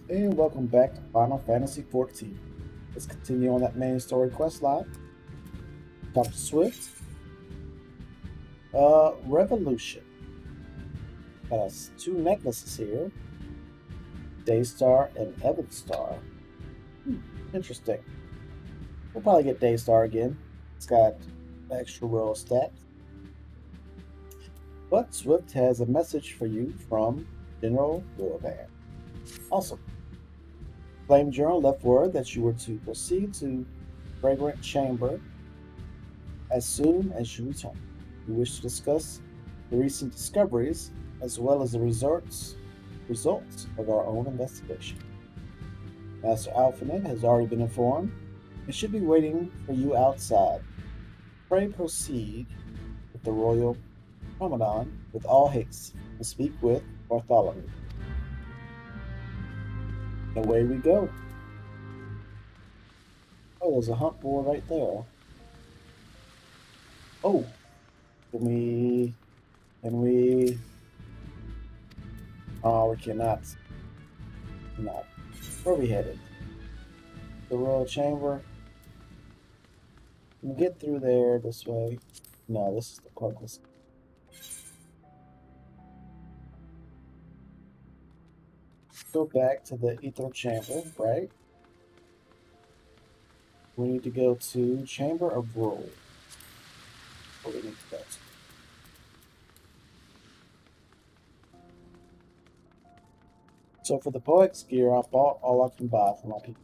And welcome back to Final Fantasy XIV. Let's continue on that main story quest line. Dr. Swift. Revolution. Has two necklaces here. Daystar and Evanstar. Interesting. We'll probably get Daystar again. It's got an extra row of stats. But Swift has a message for you from General Wilvan. Awesome. Flame Journal left word that you were to proceed to Fragrant Chamber as soon as you return. We wish to discuss the recent discoveries as well as the results of our own investigation. Master Alphanet has already been informed and should be waiting for you outside. Pray proceed with the Royal Promenade with all haste and speak with Bartholomew. Away we go. Oh, there's a hunt board right there. Oh, can we, oh, we cannot, no. Where are we headed? The Royal Chamber. Can we get through there this way? No, this is the closest. Go back to the Ether Chamber, right? We need to go to Chamber of Rule. Where we need to go to. So for the Poet's gear, I bought all I can buy for my people.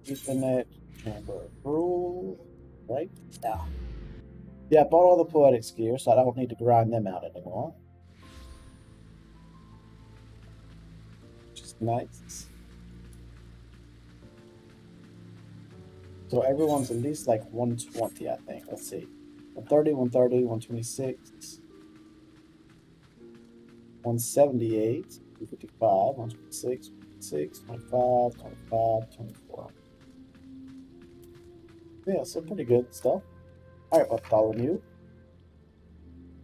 Ethernet, Chamber of Rule, right? Yeah, I bought all the Poetics gear, so I don't need to grind them out anymore. Which is nice. So everyone's at least like 120, I think. Let's see. 130, 130, 126, 178, 255, 126, 126, 25, 25, 24. Yeah, so pretty good stuff. Alright, Bartholomew.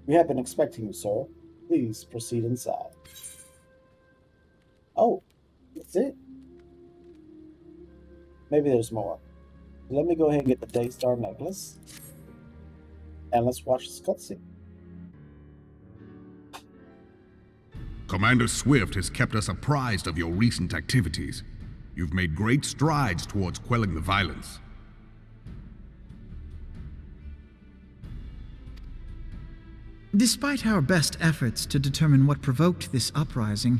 We have been expecting you, sir. Please proceed inside. Oh, that's it. Maybe there's more. Let me go ahead and get the Daystar necklace. And let's watch this cutscene. Commander Swift has kept us apprised of your recent activities. You've made great strides towards quelling the violence. Despite our best efforts to determine what provoked this uprising,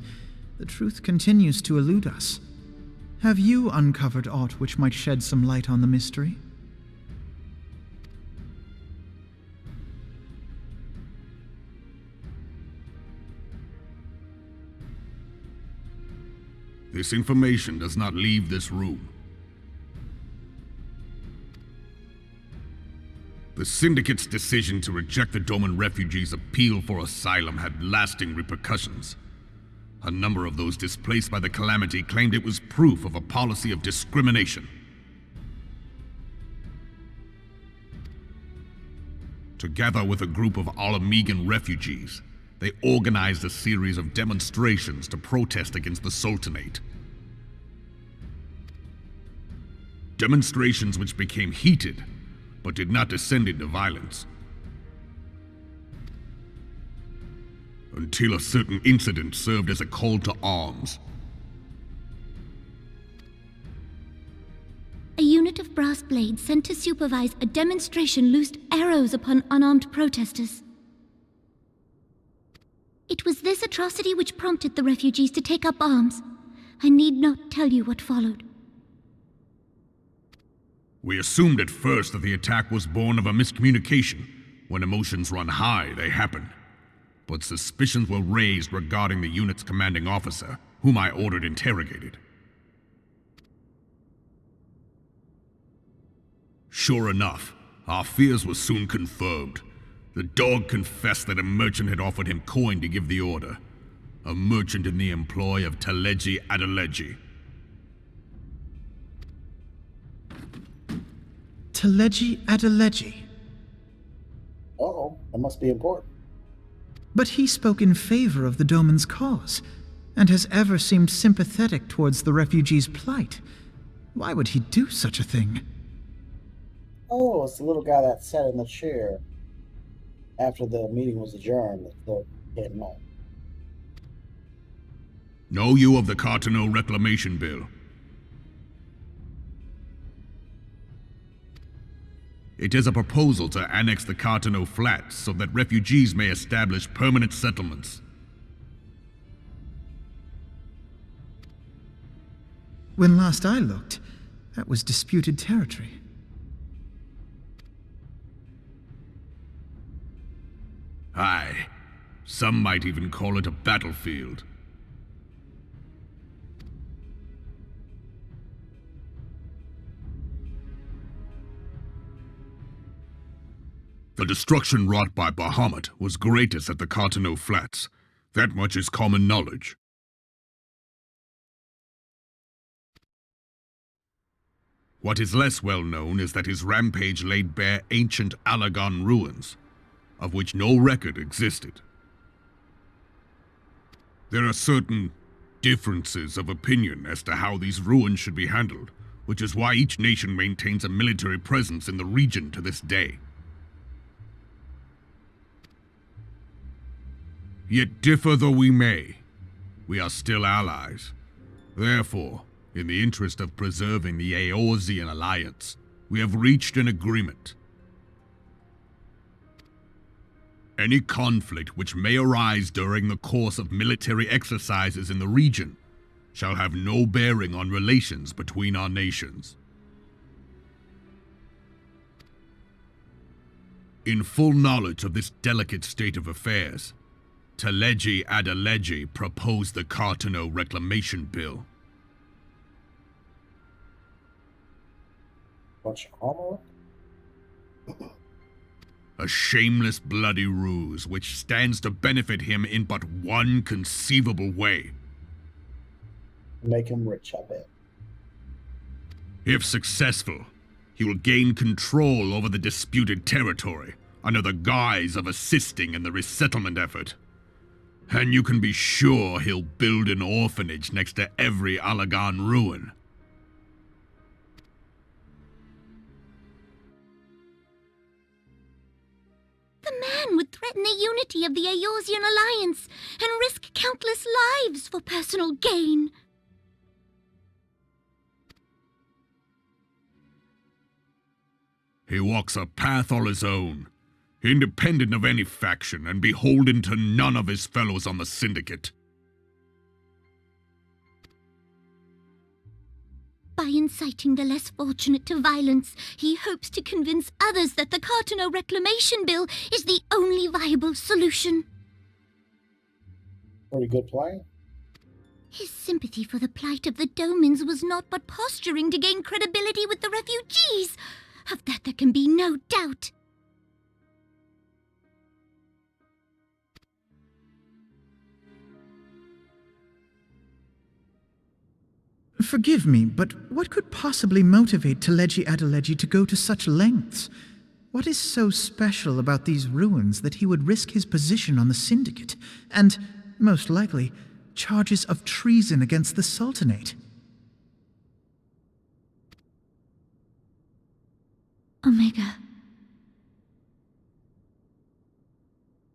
the truth continues to elude us. Have you uncovered aught which might shed some light on the mystery? This information does not leave this room. The Syndicate's decision to reject the Doman refugees' appeal for asylum had lasting repercussions. A number of those displaced by the calamity claimed it was proof of a policy of discrimination. Together with a group of Alamegan refugees, they organized a series of demonstrations to protest against the Sultanate. Demonstrations which became heated, but did not descend into violence. Until a certain incident served as a call to arms. A unit of brass blades sent to supervise a demonstration loosed arrows upon unarmed protesters. It was this atrocity which prompted the refugees to take up arms. I need not tell you what followed. We assumed at first that the attack was born of a miscommunication. When emotions run high, they happen. But suspicions were raised regarding the unit's commanding officer, whom I ordered interrogated. Sure enough, our fears were soon confirmed. The dog confessed that a merchant had offered him coin to give the order. A merchant in the employ of Teleji Adeleji. Teleji Adeleji. Uh-oh, that must be important. But he spoke in favor of the Doman's cause. and has ever seemed sympathetic towards the refugees' plight. Why would he do such a thing? Oh, it's the little guy that sat in the chair after the meeting was adjourned that still came home. Know you of the Cartano Reclamation Bill? It is a proposal to annex the Cartano Flats so that refugees may establish permanent settlements. When last I looked, that was disputed territory. Aye. Some might even call it a battlefield. The destruction wrought by Bahamut was greatest at the Cartano Flats. That much is common knowledge. What is less well known is that his rampage laid bare ancient Allagan ruins, of which no record existed. There are certain differences of opinion as to how these ruins should be handled, which is why each nation maintains a military presence in the region to this day. Yet differ though we may, we are still allies. Therefore, in the interest of preserving the Eorzean alliance, we have reached an agreement. Any conflict which may arise during the course of military exercises in the region shall have no bearing on relations between our nations. In full knowledge of this delicate state of affairs, Teleji Adeleji proposed the Cartano Reclamation Bill. Bunch of armor? A shameless bloody ruse which stands to benefit him in but one conceivable way. Make him rich, I bet. If successful, he will gain control over the disputed territory under the guise of assisting in the resettlement effort. And you can be sure he'll build an orphanage next to every Allagan ruin. The man would threaten the unity of the Eorzean alliance and risk countless lives for personal gain. He walks a path all his own, independent of any faction and beholden to none of his fellows on the Syndicate. By inciting the less fortunate to violence, he hopes to convince others that the Cartano Reclamation Bill is the only viable solution. Pretty good plan. His sympathy for the plight of the Domins was not but posturing to gain credibility with the refugees. Of that there can be no doubt. Forgive me, but what could possibly motivate Teleji Adeleji to go to such lengths? What is so special about these ruins that he would risk his position on the Syndicate, and, most likely, charges of treason against the Sultanate? Omega.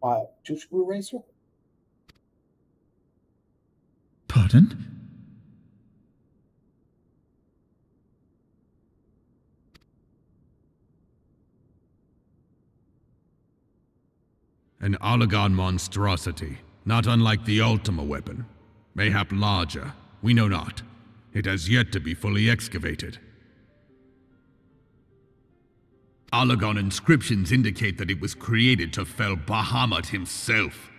Why, two-screw racer? Pardon? An Allagan monstrosity, not unlike the Ultima weapon. Mayhap larger, we know not. It has yet to be fully excavated. Allagan inscriptions indicate that it was created to fell Bahamut himself.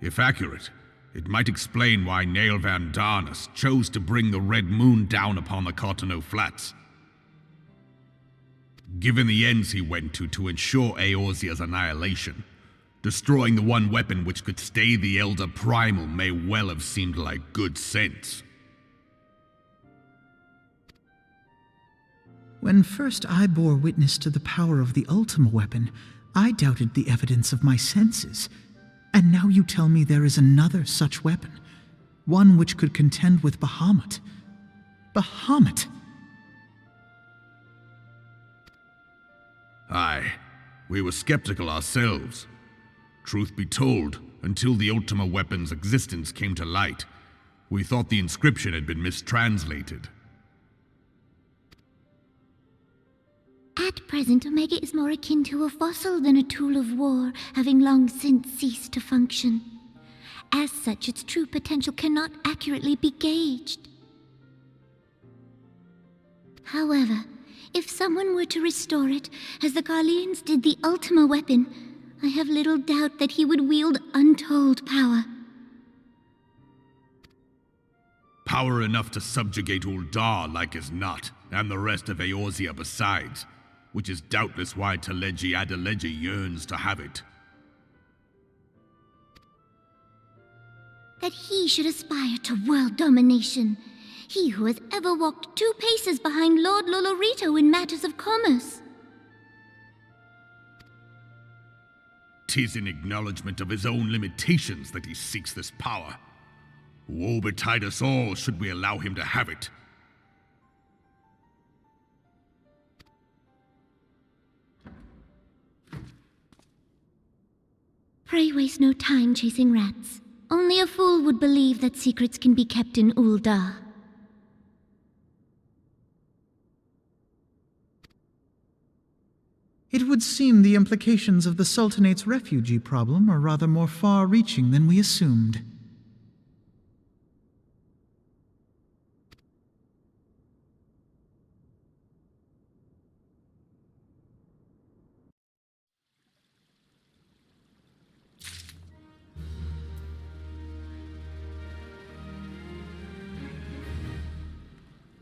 If accurate, it might explain why Nail Van Darnus chose to bring the Red Moon down upon the Cartano Flats. Given the ends he went to ensure Eorzea's annihilation, destroying the one weapon which could stay the Elder Primal may well have seemed like good sense. When first I bore witness to the power of the Ultima weapon, I doubted the evidence of my senses. And now you tell me there is another such weapon, one which could contend with Bahamut. Bahamut! Aye, we were skeptical ourselves. Truth be told, until the Ultima weapon's existence came to light, we thought the inscription had been mistranslated. At present, Omega is more akin to a fossil than a tool of war, having long since ceased to function. As such, its true potential cannot accurately be gauged. However, if someone were to restore it, as the Garleans did the Ultima weapon, I have little doubt that he would wield untold power. Power enough to subjugate Uldar like as not, and the rest of Eorzea besides, which is doubtless why Teleji Adeleji yearns to have it. That he should aspire to world domination. He who has ever walked 2 paces behind Lord Lolorito in matters of commerce. 'Tis in acknowledgement of his own limitations that he seeks this power. Woe betide us all should we allow him to have it. Pray waste no time chasing rats. Only a fool would believe that secrets can be kept in Uldar. It would seem the implications of the Sultanate's refugee problem are rather more far-reaching than we assumed.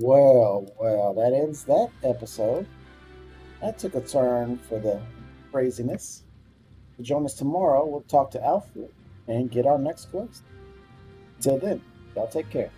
Well, that ends that episode. That took a turn for the craziness. Join us tomorrow. We'll talk to Alfred and get our next quest. Till then, y'all take care.